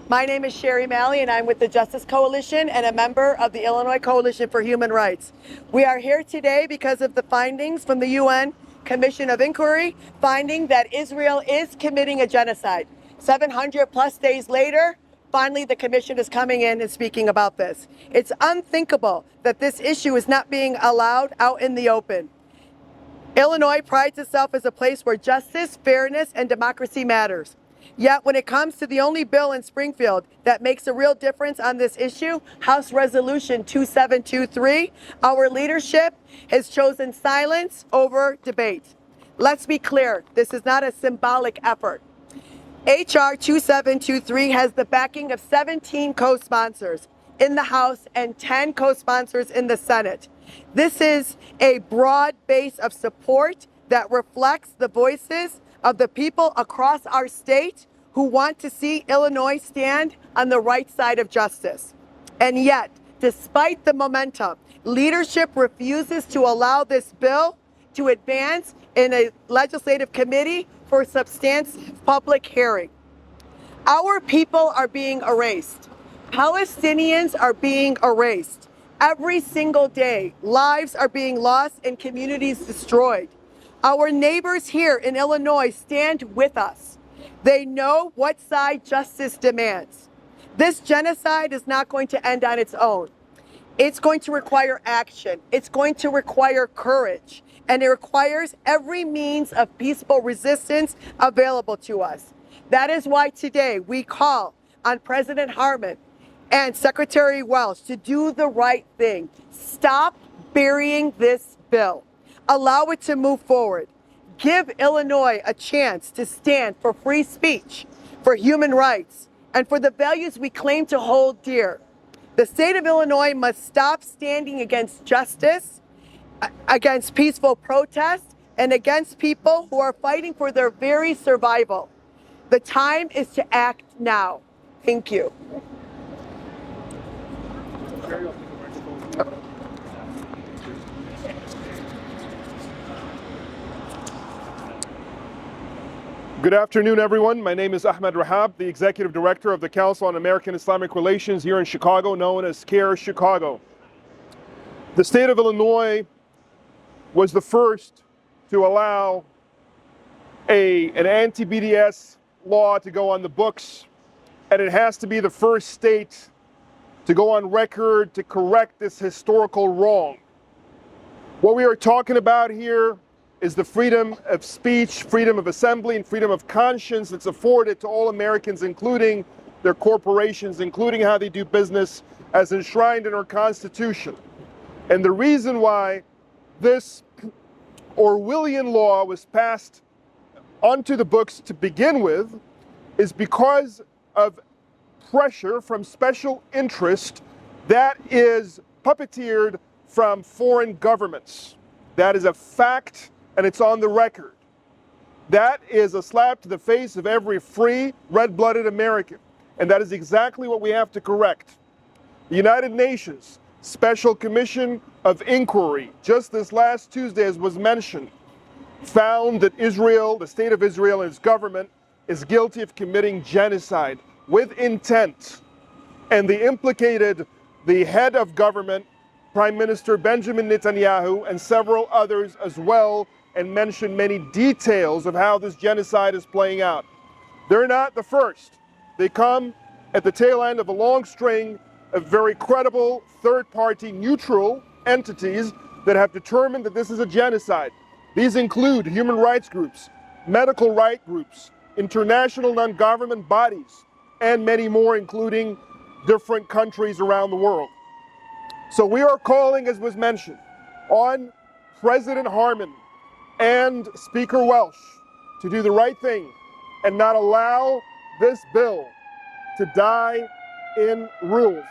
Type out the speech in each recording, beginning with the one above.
My name is Sherry Malley, and I'm with the Justice Coalition and a member of the Illinois Coalition for Human Rights. We are here today because of the findings from the UN Commission of Inquiry, finding that Israel is committing a genocide. 700 plus days later, finally the commission is coming in and speaking about this. It's unthinkable that this issue is not being allowed out in the open. Illinois prides itself as a place where justice, fairness, and democracy matters. Yet when it comes to the only bill in Springfield that makes a real difference on this issue, House Resolution 2723, our leadership has chosen silence over debate. Let's be clear, this is not a symbolic effort. HR 2723 has the backing of 17 co-sponsors in the House and 10 co-sponsors in the Senate. This is a broad base of support that reflects the voices of the people across our state who want to see Illinois stand on the right side of justice. And yet, despite the momentum, leadership refuses to allow this bill to advance in a legislative committee for substantive public hearing. Our people are being erased. Palestinians are being erased. Every single day, lives are being lost and communities destroyed. Our neighbors here in Illinois stand with us. They know what side justice demands. This genocide is not going to end on its own. It's going to require action. It's going to require courage. And it requires every means of peaceful resistance available to us. That is why today we call on President Harmon and Secretary Welch to do the right thing. Stop burying this bill. Allow it to move forward. Give Illinois a chance to stand for free speech, for human rights, and for the values we claim to hold dear. The state of Illinois must stop standing against justice, against peaceful protest, and against people who are fighting for their very survival. The time is to act now. Thank you. Good afternoon, everyone. My name is Ahmed Rahab, the Executive Director of the Council on American Islamic Relations here in Chicago, known as CARE Chicago. The state of Illinois was the first to allow an anti-BDS law to go on the books, and it has to be the first state to go on record to correct this historical wrong. What we are talking about here is the freedom of speech, freedom of assembly, and freedom of conscience that's afforded to all Americans, including their corporations, including how they do business, as enshrined in our Constitution. And the reason why this Orwellian law was passed onto the books to begin with is because of pressure from special interest that is puppeteered from foreign governments. That is a fact, and it's on the record. That is a slap to the face of every free, red-blooded American. And that is exactly what we have to correct. The United Nations Special Commission of Inquiry, just this last Tuesday, as was mentioned, found that Israel, the state of Israel and its government, is guilty of committing genocide with intent. And they implicated the head of government, Prime Minister Benjamin Netanyahu, and several others as well, and mentioned many details of how this genocide is playing out. They're not the first. They come at the tail end of a long string of very credible, third-party, neutral entities that have determined that this is a genocide. These include human rights groups, medical rights groups, international non-government bodies, and many more, including different countries around the world. So we are calling, as was mentioned, on President Harmon and Speaker Welch to do the right thing and not allow this bill to die in rules.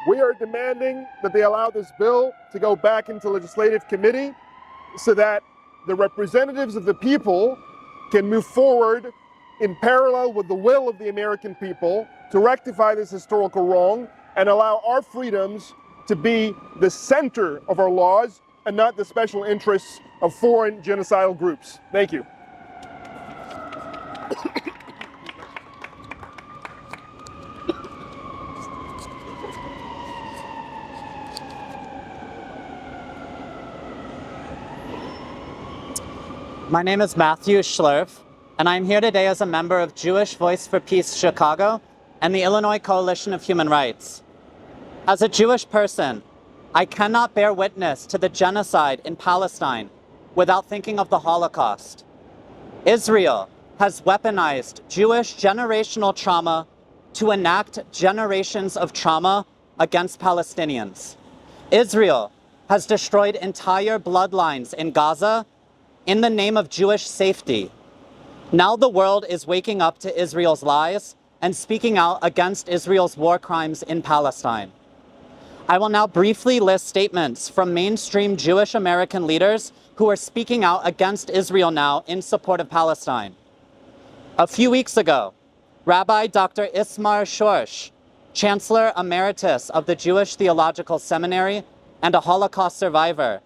We are demanding that they allow this bill to go back into legislative committee so that the representatives of the people can move forward in parallel with the will of the American people to rectify this historical wrong and allow our freedoms to be the center of our laws and not the special interests of foreign genocidal groups. Thank you. My name is Matthew Schlerf, and I'm here today as a member of Jewish Voice for Peace Chicago and the Illinois Coalition of Human Rights. As a Jewish person, I cannot bear witness to the genocide in Palestine without thinking of the Holocaust. Israel has weaponized Jewish generational trauma to enact generations of trauma against Palestinians. Israel has destroyed entire bloodlines in Gaza in the name of Jewish safety. Now the world is waking up to Israel's lies and speaking out against Israel's war crimes in Palestine. I will now briefly list statements from mainstream Jewish American leaders who are speaking out against Israel now in support of Palestine. A few weeks ago, Rabbi Dr. Ismar Shorsh, Chancellor Emeritus of the Jewish Theological Seminary and a Holocaust survivor,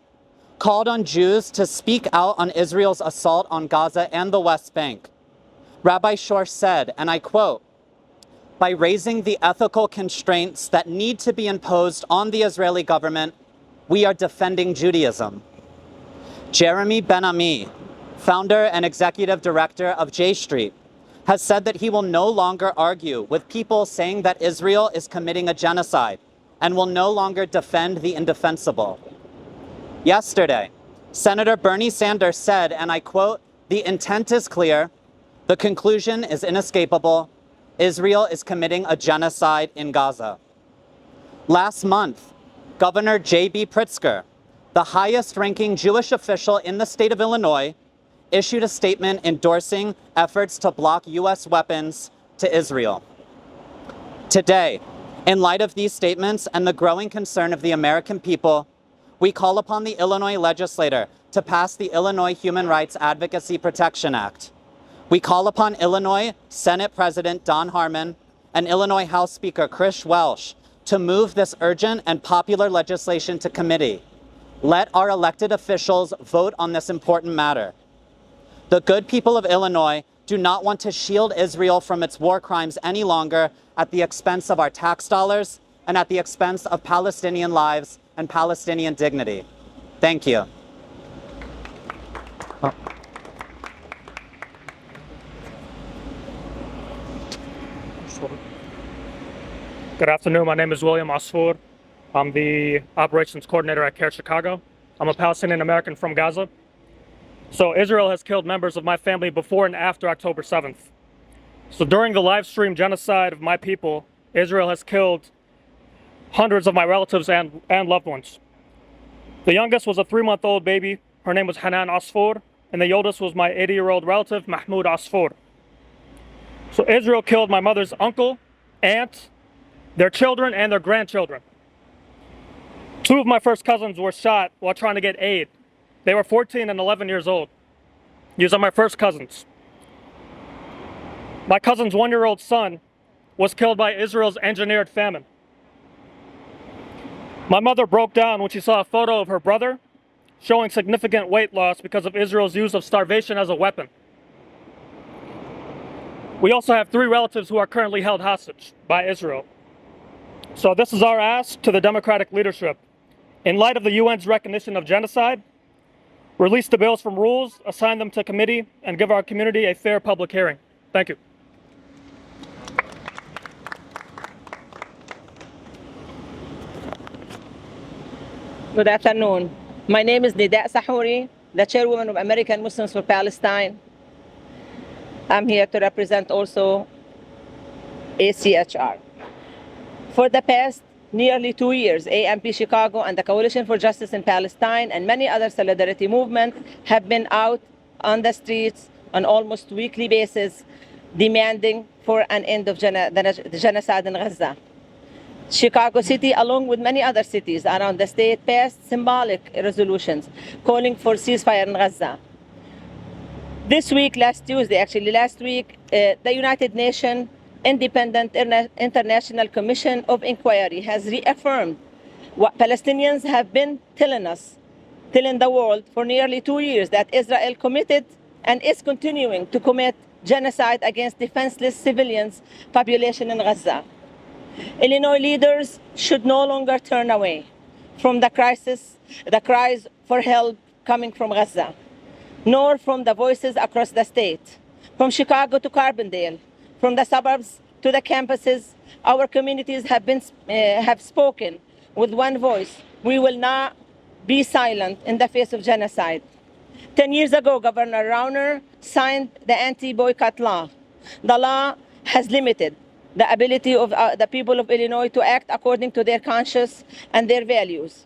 called on Jews to speak out on Israel's assault on Gaza and the West Bank. Rabbi Shorsh said, and I quote, "By raising the ethical constraints that need to be imposed on the Israeli government, we are defending Judaism." Jeremy Ben-Ami, founder and executive director of J Street, has said that he will no longer argue with people saying that Israel is committing a genocide and will no longer defend the indefensible. Yesterday, Senator Bernie Sanders said, and I quote, "The intent is clear, the conclusion is inescapable. Israel is committing a genocide in Gaza." Last month, Governor J.B. Pritzker, the highest-ranking Jewish official in the state of Illinois, issued a statement endorsing efforts to block U.S. weapons to Israel. Today, in light of these statements and the growing concern of the American people, we call upon the Illinois legislature to pass the Illinois Human Rights Advocacy Protection Act. We call upon Illinois Senate President Don Harmon and Illinois House Speaker Chris Welsh to move this urgent and popular legislation to committee. Let our elected officials vote on this important matter. The good people of Illinois do not want to shield Israel from its war crimes any longer at the expense of our tax dollars and at the expense of Palestinian lives and Palestinian dignity. Thank you. Good afternoon. My name is William Asfour. I'm the operations coordinator at ILCHR Chicago. I'm a Palestinian American from Gaza. So Israel has killed members of my family before and after October 7th. So during the live stream genocide of my people, Israel has killed hundreds of my relatives and loved ones. The youngest was a 3-month-old baby. Her name was Hanan Asfour, and the oldest was my 80-year-old relative, Mahmoud Asfour. So Israel killed my mother's uncle, aunt, their children, and their grandchildren. 2 of my first cousins were shot while trying to get aid. They were 14 and 11 years old. These are my first cousins. My cousin's 1-year-old son was killed by Israel's engineered famine. My mother broke down when she saw a photo of her brother showing significant weight loss because of Israel's use of starvation as a weapon. We also have 3 relatives who are currently held hostage by Israel. So this is our ask to the Democratic leadership. In light of the UN's recognition of genocide, release the bills from rules, assign them to committee, and give our community a fair public hearing. Thank you. Good afternoon. My name is Nida Sahouri, the chairwoman of American Muslims for Palestine. I'm here to represent also ILCHR. For the past nearly 2 years, AMP Chicago and the Coalition for Justice in Palestine and many other solidarity movements have been out on the streets on almost weekly basis demanding for an end of the genocide in Gaza. Chicago City, along with many other cities around the state, passed symbolic resolutions calling for ceasefire in Gaza. Last week, the United Nations Independent International Commission of Inquiry has reaffirmed what Palestinians have been telling us telling the world for nearly 2 years that Israel committed and is continuing to commit genocide against defenseless civilians population in Gaza. Illinois leaders should no longer turn away from the cries for help coming from Gaza, nor from the voices across the state. From Chicago to Carbondale, from the suburbs to the campuses, our communities have spoken with one voice. We will not be silent in the face of genocide. 10 years ago, Governor Rauner signed the anti-boycott law. The law has limited the ability of the people of Illinois to act according to their conscience and their values.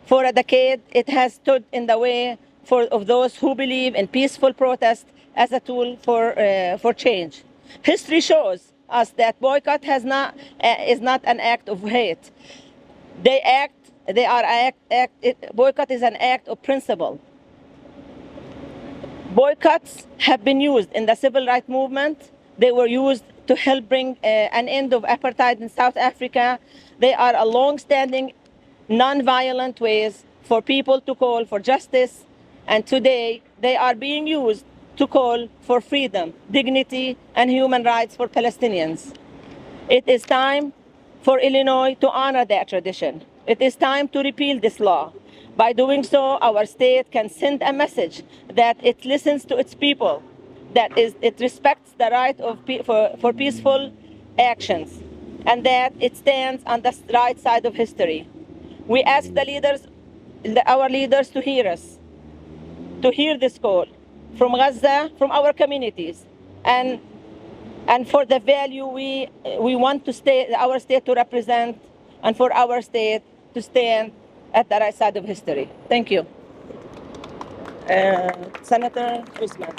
For a decade, it has stood in the way of those who believe in peaceful protest as a tool for change. History shows us that boycott is not an act of hate. Boycott is an act of principle. Boycotts have been used in the civil rights movement. They were used to help bring an end of apartheid in South Africa. They are a long-standing, non-violent ways for people to call for justice. And today, they are being used to call for freedom, dignity, and human rights for Palestinians. It is time for Illinois to honor that tradition. It is time to repeal this law. By doing so, our state can send a message that it listens to its people, that it respects the right for peaceful actions, and that it stands on the right side of history. We ask our leaders to hear us, to hear this call from Gaza, from our communities, and for the value we want our state to represent, and for our state to stand at the right side of history. Thank you. Senator Guzman.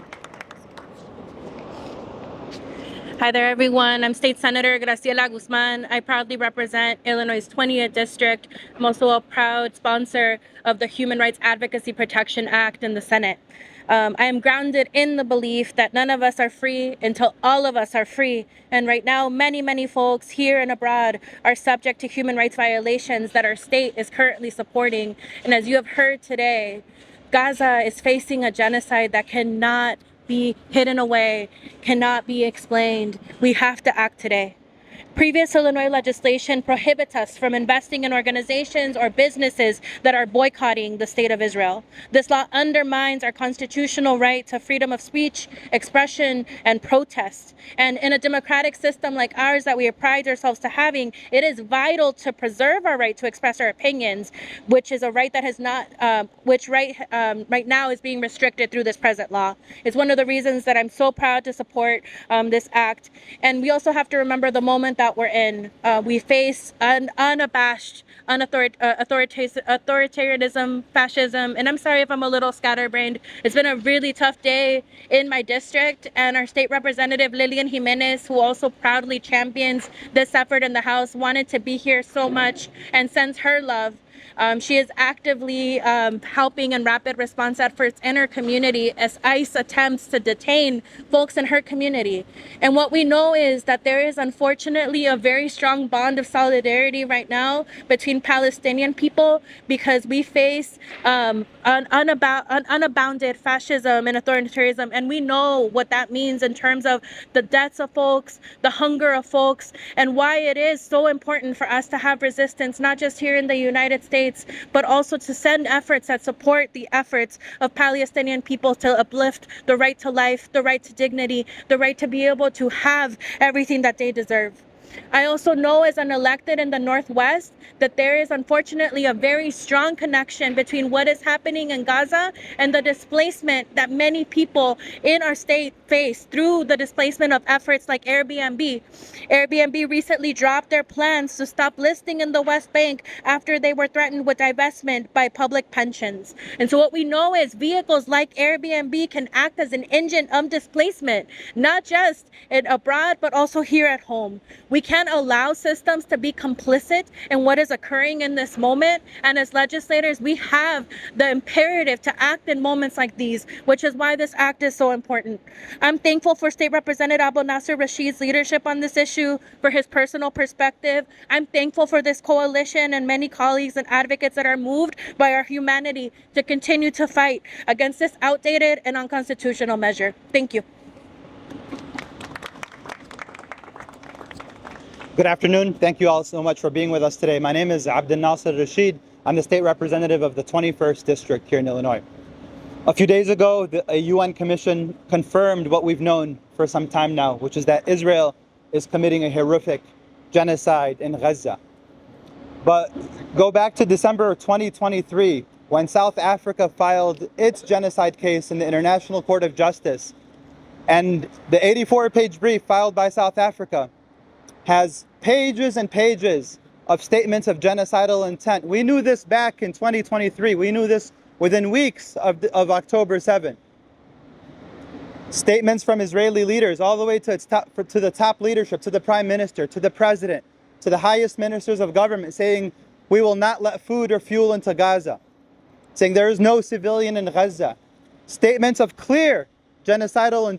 Hi there, everyone. I'm State Senator Graciela Guzman. I proudly represent Illinois' 20th District. I'm also a proud sponsor of the Human Rights Advocacy Protection Act in the Senate. I am grounded in the belief that none of us are free until all of us are free. And right now, many, many folks here and abroad are subject to human rights violations that our state is currently supporting. And as you have heard today, Gaza is facing a genocide that cannot be hidden away, cannot be explained. We have to act today. Previous Illinois legislation prohibits us from investing in organizations or businesses that are boycotting the state of Israel. This law undermines our constitutional right to freedom of speech, expression, and protest. And in a democratic system like ours that we pride ourselves to having, it is vital to preserve our right to express our opinions, which is a right that has not, right now is being restricted through this present law. It's one of the reasons that I'm so proud to support this act. And we also have to remember the moment that we're in. We face unabashed authoritarianism, fascism, and I'm sorry if I'm a little scatterbrained. It's been a really tough day in my district, and our state representative Lillian Jimenez, who also proudly champions this effort in the House, wanted to be here so much and sends her love. She is actively helping in rapid response efforts in her community as ICE attempts to detain folks in her community. And what we know is that there is unfortunately a very strong bond of solidarity right now between Palestinian people, because we face unbounded fascism and authoritarianism, and we know what that means in terms of the deaths of folks, the hunger of folks, and why it is so important for us to have resistance, not just here in the United States, but also to send efforts that support the efforts of Palestinian people to uplift the right to life, the right to dignity, the right to be able to have everything that they deserve. I also know as an elected in the Northwest that there is unfortunately a very strong connection between what is happening in Gaza and the displacement that many people in our state face through the displacement of efforts like Airbnb. Airbnb recently dropped their plans to stop listing in the West Bank after they were threatened with divestment by public pensions. And so what we know is vehicles like Airbnb can act as an engine of displacement, not just abroad, but also here at home. We We can't allow systems to be complicit in what is occurring in this moment. And as legislators, we have the imperative to act in moments like these, which is why this act is so important. I'm thankful for State Representative Abdel Nasser Rashid's leadership on this issue, for his personal perspective. I'm thankful for this coalition and many colleagues and advocates that are moved by our humanity to continue to fight against this outdated and unconstitutional measure. Thank you. Good afternoon. Thank you all so much for being with us today. My name is Abdel Nasser Rashid. I'm the state representative of the 21st District here in Illinois. A few days ago, a UN commission confirmed what we've known for some time now, which is that Israel is committing a horrific genocide in Gaza. But go back to December 2023, when South Africa filed its genocide case in the International Court of Justice, and the 84-page brief filed by South Africa has pages and pages of statements of genocidal intent. We knew this back in 2023. We knew this within weeks of October 7. Statements from Israeli leaders all the way to the top leadership, to the prime minister, to the president, to the highest ministers of government, saying we will not let food or fuel into Gaza, saying there is no civilian in Gaza. Statements of clear genocidal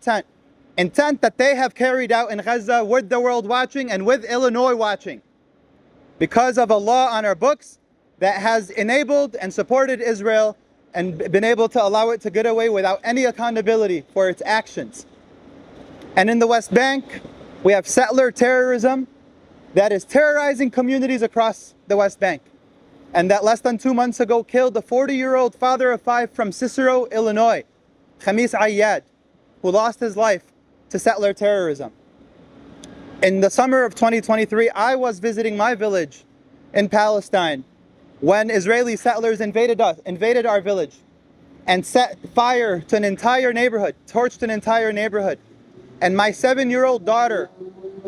intent that they have carried out in Gaza with the world watching and with Illinois watching, because of a law on our books that has enabled and supported Israel and been able to allow it to get away without any accountability for its actions. And in the West Bank, we have settler terrorism that is terrorizing communities across the West Bank, and that less than 2 months ago killed the 40-year-old father of 5 from Cicero, Illinois, Khamis Ayyad, who lost his life to settler terrorism. In the summer of 2023, I was visiting my village in Palestine when Israeli settlers invaded our village and set fire to an entire neighborhood, torched an entire neighborhood. And my 7-year-old daughter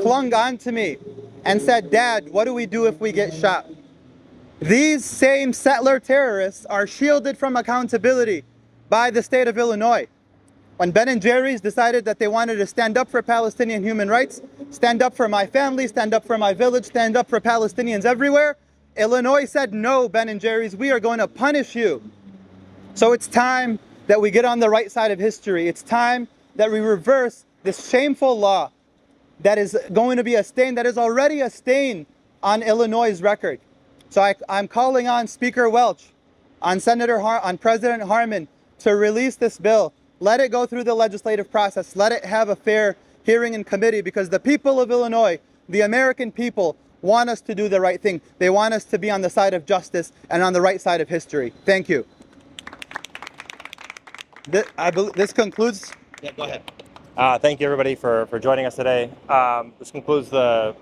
clung on to me and said, "Dad, what do we do if we get shot?" These same settler terrorists are shielded from accountability by the state of Illinois. When Ben & Jerry's decided that they wanted to stand up for Palestinian human rights, stand up for my family, stand up for my village, stand up for Palestinians everywhere, Illinois said, "No, Ben & Jerry's, we are going to punish you." So it's time that we get on the right side of history. It's time that we reverse this shameful law that is going to be a stain, that is already a stain on Illinois' record. So I'm calling on Speaker Welch, on on President Harman to release this bill. Let it go through the legislative process. Let it have a fair hearing in committee, because the people of Illinois, the American people, want us to do the right thing. They want us to be on the side of justice and on the right side of history. Thank you. This concludes. Yeah, go ahead. Thank you, everybody, for joining us today. This concludes the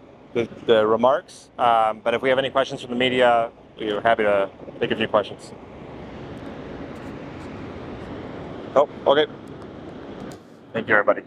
remarks. But if we have any questions from the media, we're happy to take a few questions. Oh, okay. Thank you, everybody.